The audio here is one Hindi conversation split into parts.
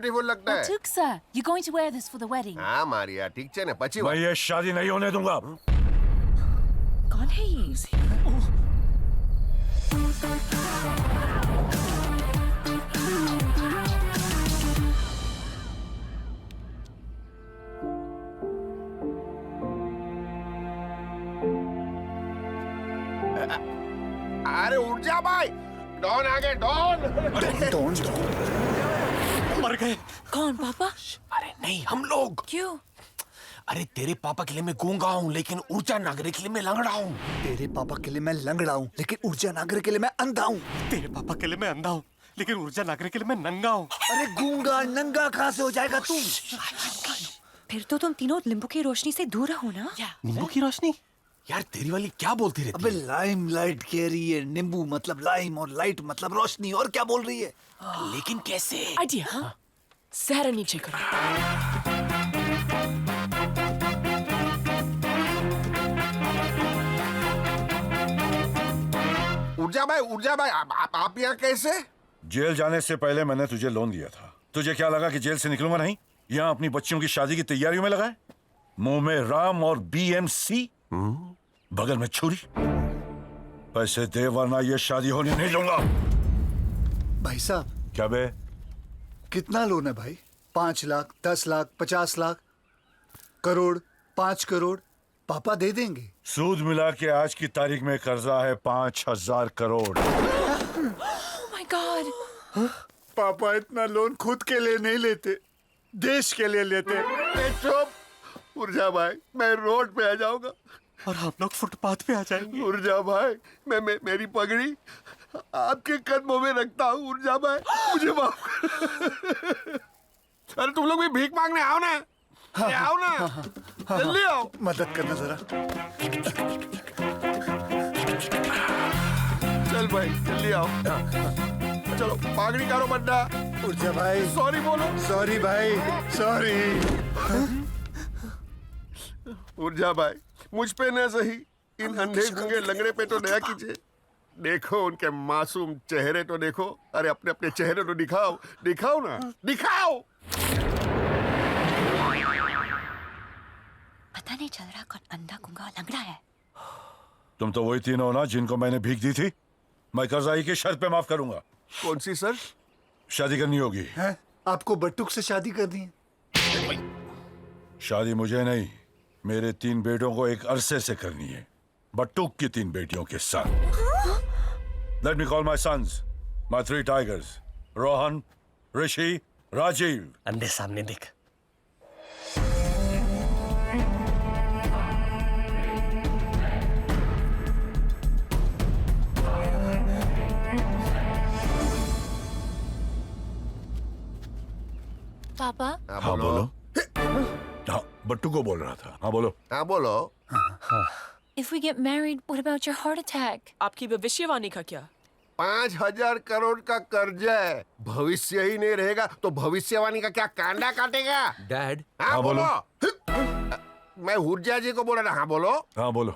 ब्यूटीफुल लगता है। Tuk sir, you're going to wear this for the wedding. हाँ मारिया, ठीक है ना, पची मैं ये शादी नहीं होने दूंगा। कौन है ये? अरे उठ जा भाई, डॉन आ गए, डॉन। डॉन मर गए। कौन पापा? अरे नहीं, हम लोग। क्यों? अरे तेरे पापा के लिए मैं गूंगा हूँ, लेकिन ऊर्जा नागरे के लिए मैं लंगड़ा हूँ। तेरे पापा के लिए मैं लंगड़ा हूँ, लेकिन ऊर्जा नागर के लिए मैं अंधा हूँ। तेरे पापा के लिए मैं अंधा हूँ, लेकिन ऊर्जा नागरे के लिए मैं नंगा हूँ। अरे गूंगा नंगा कहाँ से हो जाएगा तू? फिर तो तुम तीनों नींबू की रोशनी से दूर रहो ना। नींबू की रोशनी? यार तेरी वाली क्या बोलती रहती अबे है? लाइम लाइट कह रही है, नींबू मतलब लाइम और लाइट मतलब रोशनी, और क्या बोल रही है? लेकिन कैसे? आइडिया, हाँ? जरा नीचे करो। उठ जा भाई, आप यहाँ कैसे? जेल जाने से पहले मैंने तुझे लोन दिया था। तुझे क्या लगा कि जेल से निकलूंगा नहीं? यहाँ अपनी बच्चियों की शादी की तैयारियों में लगा है? मुंह में राम और BMC, बगल में छुरी। पैसे दे वरना ये शादी होने नहीं दूंगा। भाई साहब, क्या बे? कितना लोन है भाई? 5 लाख, 10 लाख, 50 लाख, करोड़, 5 करोड़? पापा दे देंगे। सूद मिला के आज की तारीख में कर्जा है 5,000 करोड़। Oh my God! पापा इतना लोन खुद के लिए नहीं लेते, देश के लिए लेते। चुप, उठ जा भाई, मैं रोड पे आ जाऊंगा और हम लोग फुटपाथ पे आ जाएंगे। उठ जा भाई, मैं मेरी पगड़ी आपके कदमों में रखता हूँ। उठ जा भाई, मुझे माफ कर। अरे तुम लोग भी भीख मांगने आओ ना। आओ ना, जल्दी आओ। मदद करना जरा। चल भाई, जल्दी आओ। चलो पगड़ी करो बड्डा। उठ जा भाई। सॉरी बोलो। सॉरी भाई, सॉरी। उठ जा भाई, मुझ पे न सही, इन अंधे गूंगे लंगड़े पे तो दया कीजिए। देखो उनके मासूम चेहरे तो देखो। अरे अपने अपने चेहरे तो दिखाओ, दिखाओ ना, दिखाओ। पता नहीं चल रहा कौन अंधा गुंगा लंगड़ा है। तुम तो वही तीनों ना जिनको मैंने भीख दी थी। मैं कर्जाई की शर्त पे माफ करूंगा। कौन सी सर? शादी करनी होगी। हैं? आपको बट्टुक से शादी करनी है? शादी मुझे नहीं, मेरे 3 बेटों को एक अरसे से करनी है। बट्टुक की 3 बेटियों के साथ। Let me call my sons, my 3 tigers, Rohan, ऋषि, राजीव। अंधे सामने देख। पापा? हाँ बोलो। हाँ, बट्टू को बोल रहा था। हाँ बोलो। हाँ बोलो। If we get married, what about your heart attack? आपकी भविष्यवाणी का क्या? 5,000 करोड़ का कर्जा है, भविष्य ही नहीं रहेगा तो भविष्यवाणी का क्या कांडा काटेगा? डैड। हाँ बोलो। मैं हुर्जा जी को बोल रहा। हाँ बोलो। हाँ बोलो।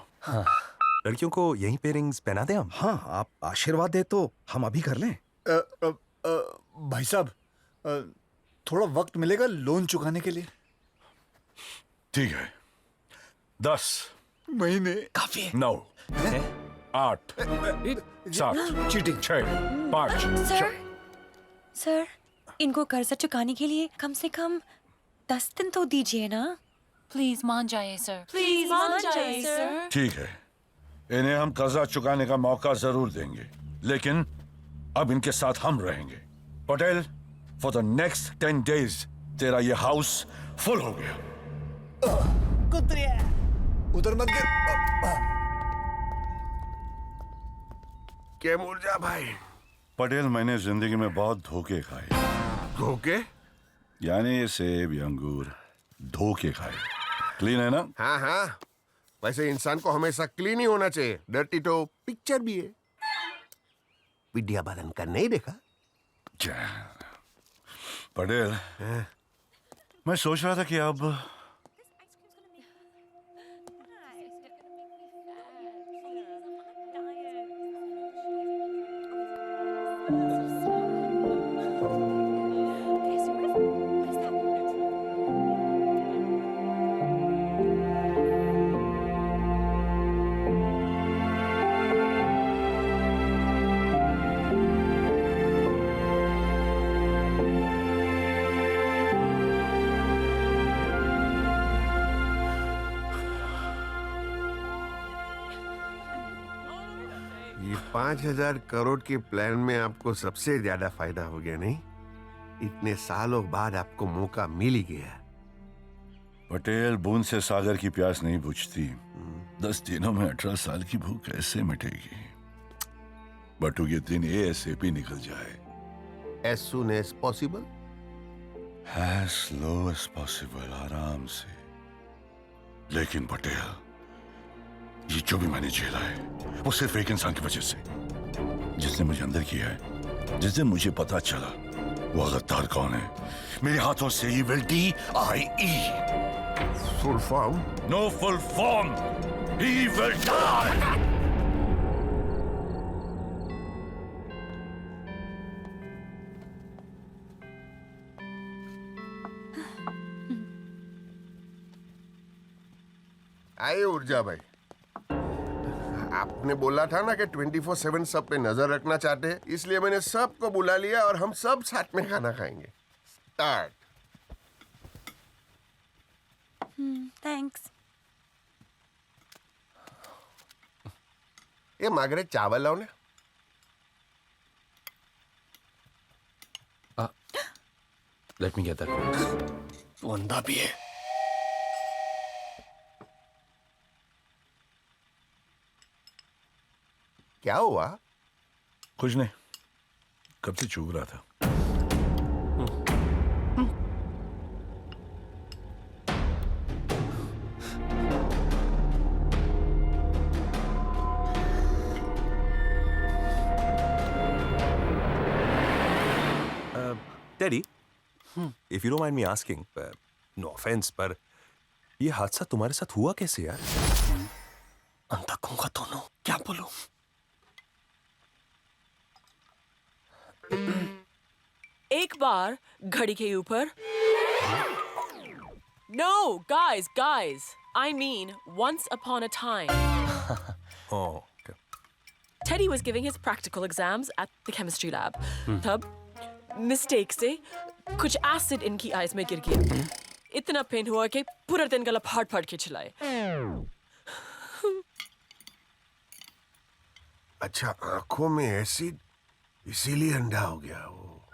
लड़कियों को यहीं पे रिंग्स पहना दे हम। हाँ, आप आशीर्वाद दे तो हम अभी कर लें। भाई साहब, थोड़ा वक्त मिलेगा लोन चुकाने के लिए? ठीक है। 10 महीने? काफी है। 9 8 7 चीटिंग। 6 5 सर, इनको कर्जा चुकाने के लिए कम से कम 10 दिन तो दीजिए ना। Please मान जाइए सर। Please मान जाइए सर। ठीक है, इन्हें हम कर्जा चुकाने का मौका जरूर देंगे, लेकिन अब इनके साथ हम रहेंगे। Patel, for the next 10 days तेरा ये हाउस फुल हो गया। उधर मत गिर। क्या मुर्जा भाई? पटेल, मैंने जिंदगी में बहुत धोखे खाए। धोखे? यानी ये सेब या अंगूर धोखे खाए। क्लीन है ना? हाँ हाँ, वैसे इंसान को हमेशा क्लीन ही होना चाहिए। डर्टी तो पिक्चर भी है। विद्या बालन का नहीं देखा? पटेल, मैं सोच रहा था कि अब 5,000 करोड़ के प्लान में आपको सबसे ज्यादा फायदा हो गया नहीं? इतने सालों बाद आपको मौका मिल ही गया। पटेल, बूंद से सागर की प्यास नहीं बुझती। 10 दिनों में 18 साल की भूख कैसे मिटेगी? बटू ये दिन ASAP निकल जाए। As soon as possible? As slow as possible, आराम से। लेकिन पटेल, ये जो भी मैंने झेला है वो सिर्फ एक इंसान की वजह से, जिसने मुझे अंदर किया है। जिस दिन मुझे पता चला वो गद्दार कौन है, मेरे हाथों से ही will die। Full form? No full form. He will die. आए ऊर्जा भाई, आपने बोला था ना कि 24/7 सब पे नजर रखना चाहते हैं, इसलिए मैंने सबको बुला लिया और हम सब साथ में खाना खाएंगे। स्टार्ट। थैंक्स। ये मागरे चावल लाओ ना। Let me get that. तू अंधा भी है। क्या हुआ? कुछ नहीं, कब से चुभ रहा था। Daddy, if you don't mind me asking, no offence, पर ये हादसा तुम्हारे साथ हुआ कैसे यार? अंधा कहूंगा दोनों, क्या बोलूं? एक बार घड़ी के ऊपर। No, guys. I mean, once upon a time. Oh, okay. Teddy was giving his practical exams at the chemistry lab. तब मिस्टेक से कुछ एसिड इनकी आईज में गिर गया। इतना पेन हुआ कि पूरा दिन गला फाड़ के चलाए। अच्छा, आंखों में एसिड, इसीलिए अंधा हो गया वो।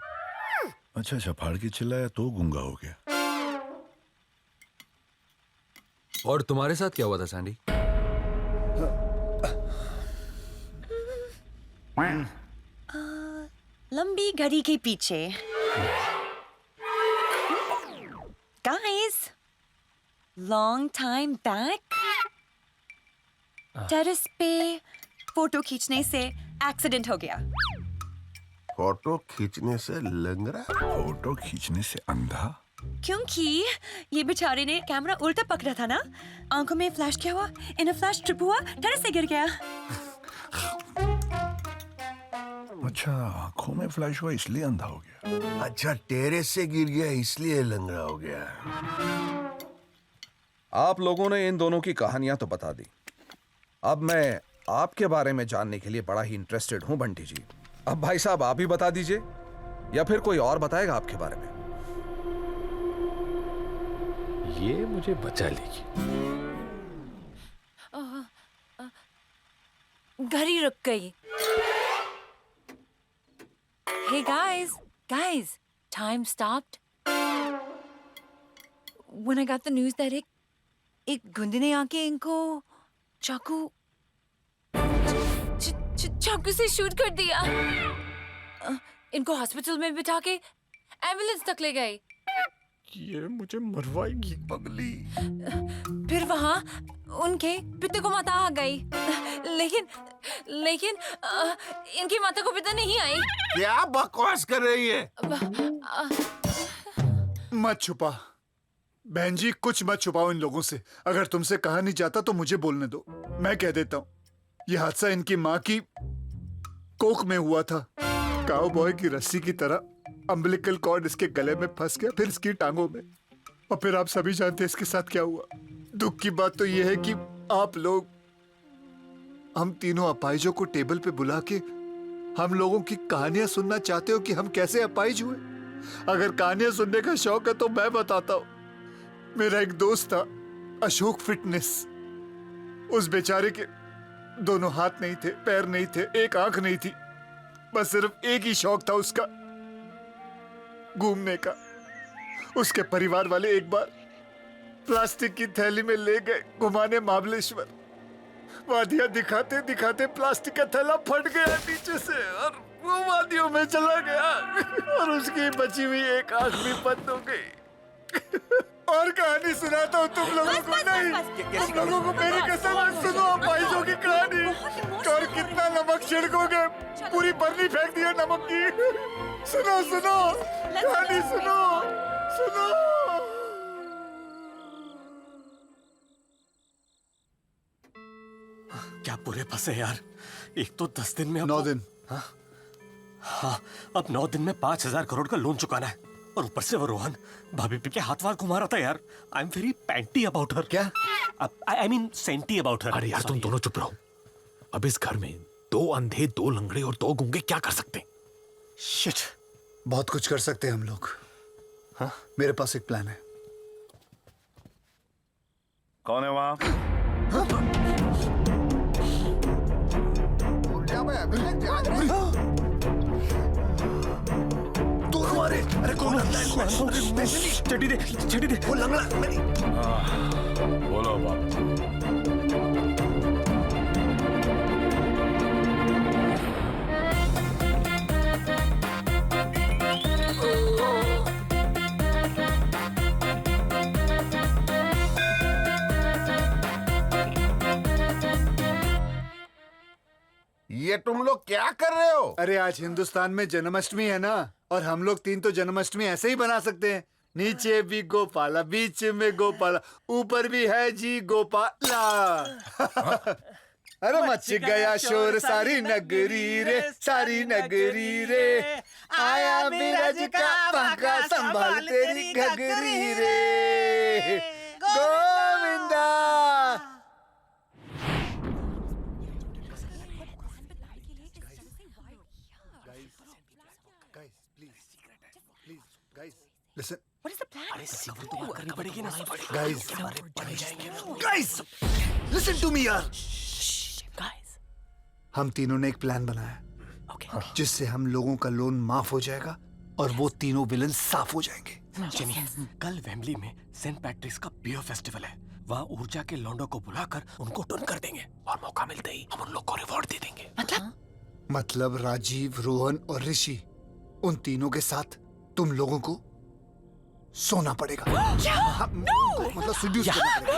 अच्छा, फाड़ के चिल्लाया तो गूंगा हो गया। और तुम्हारे साथ क्या हुआ था सैंडी? लंबी घड़ी के पीछे। Guys, long time back, terrace पे फोटो खींचने से एक्सीडेंट हो गया। फोटो खींचने से लंगड़ा? फोटो खींचने से अंधा? क्योंकि ये बेचारे ने कैमरा उल्टा पकड़ा था ना, आंखों में फ्लैश किया हुआ, इन फ्लैश ट्रिप हुआ, टेरेस से गिर गया। अच्छा, आंखों में फ्लैश हुआ इसलिए अंधा हो गया। अच्छा, टेरेस से गिर गया इसलिए लंगड़ा हो गया। आप लोगों ने इन दोनों की कहानियां तो बता दी। अब मैं आपके बारे में जानने के लिए बड़ा ही इंटरेस्टेड हूं बंटी जी। अब भाई साहब आप ही बता दीजिए या फिर कोई और बताएगा आपके बारे में? ये मुझे बचा लेगी। घड़ी रुक गई। Hey guys, time stopped. When I got the news that एक गुंडे ने आके इनको चाकू से शूट कर दिया। इनको हॉस्पिटल में बिठा के एम्बुलेंस तक ले गए। ये मुझे मरवाएगी पगली। फिर वहाँ उनके पिता को माता आ गई, लेकिन इनकी माता को पिता नहीं आई। क्या बकवास कर रही है? मत छुपा बहन जी, कुछ मत छुपाओ इन लोगों से। अगर तुमसे कहा नहीं जाता तो मुझे बोलने दो, मैं कह देता हूँ। यह हादसा इनकी माँ की कोख में हुआ था। काउबॉय की रस्सी की तरह अम्बिलिकल कॉर्ड इसके गले में फंस गया, फिर इसकी टांगों में, और फिर आप सभी जानते हैं इसके साथ क्या हुआ। दुख की बात तो यह है कि आप लोग हम तीनों अपाहिजों को टेबल पे बुला के हम लोगों की कहानियां सुनना चाहते हो कि हम कैसे अपाहिज हुए। अगर कहानियां सुनने का शौक है तो मैं बताता हूं। मेरा एक दोस्त था, अशोक फिटनेस। उस बेचारे के दोनों हाथ नहीं थे, पैर नहीं थे, एक आंख नहीं थी, बस सिर्फ एक ही शौक था उसका, घूमने का। उसके परिवार वाले एक बार प्लास्टिक की थैली में ले गए घुमाने महाबलेश्वर। वादियां दिखाते दिखाते प्लास्टिक का थैला फट गया नीचे से और वो वादियों में चला गया और उसकी बची हुई एक आंख भी बंद हो गई। और कहानी सुनाता हूँ तुम लोगों को। नहीं, तुम लोगों को मेरी कसम है, सुनो भाईजों की कहानी। और कितना नमक छिड़कोगे, पूरी बर्नी फेंक दिया नमक की। सुनो सुनो कहानी सुनो सुनो। क्या पूरे फंसे यार। एक तो 10 दिन में 9 दिन। हाँ, अब 9 दिन में 5,000 करोड़ का लोन चुकाना है और ऊपर से वो रोहन भाभी के हाथ वार घुमा रहा था यार। I am very panty about her. क्या? I mean senti about her. अरे यार तुम दोनों चुप रहो। अब इस घर में 2 अंधे, 2 लंगड़े और 2 गूंगे क्या कर सकते हैं? शिट। बहुत कुछ कर सकते हैं हम लोग। हाँ, मेरे पास एक प्लान है। कौन है वहां? दोनों आ रहे। अरे कौन है? छठी दे। वो लंगड़ा मेरी। बोलो बाप। ये तुम लोग क्या कर रहे हो? अरे आज हिंदुस्तान में जन्माष्टमी है ना, और हम लोग 3 तो जन्माष्टमी ऐसे ही बना सकते हैं। नीचे भी गोपाला, बीच में गोपाला, ऊपर भी है जी गोपाला। अरे मच गया शोर सारी नगरी रे, सारी नगरी रे, आया मिराज का बांका संभाल तेरी घगरी रे, Govinda. Listen. What is the plan? अरे सीक्रेट तो बात करनी पड़ेगी ना। Guys, listen to me यार। Guys. हम तीनों ने एक प्लान बनाया Okay. जिससे हम लोगों का लोन माफ हो जाएगा और वो तीनों विलन साफ हो जाएंगे। जेनी, कल वेम्बली में सेंट पैट्रिक्स का बियर फेस्टिवल है। वहाँ ऊर्जा के लौंडों को बुलाकर उनको टर्न कर देंगे और मौका मिलते ही हम उन लोग को रिवॉर्ड दे देंगे। मतलब राजीव, रोहन और ऋषि, उन तीनों के साथ तुम लोगों को सोना पड़ेगा। क्या? मतलब seduce करना पड़ेगा।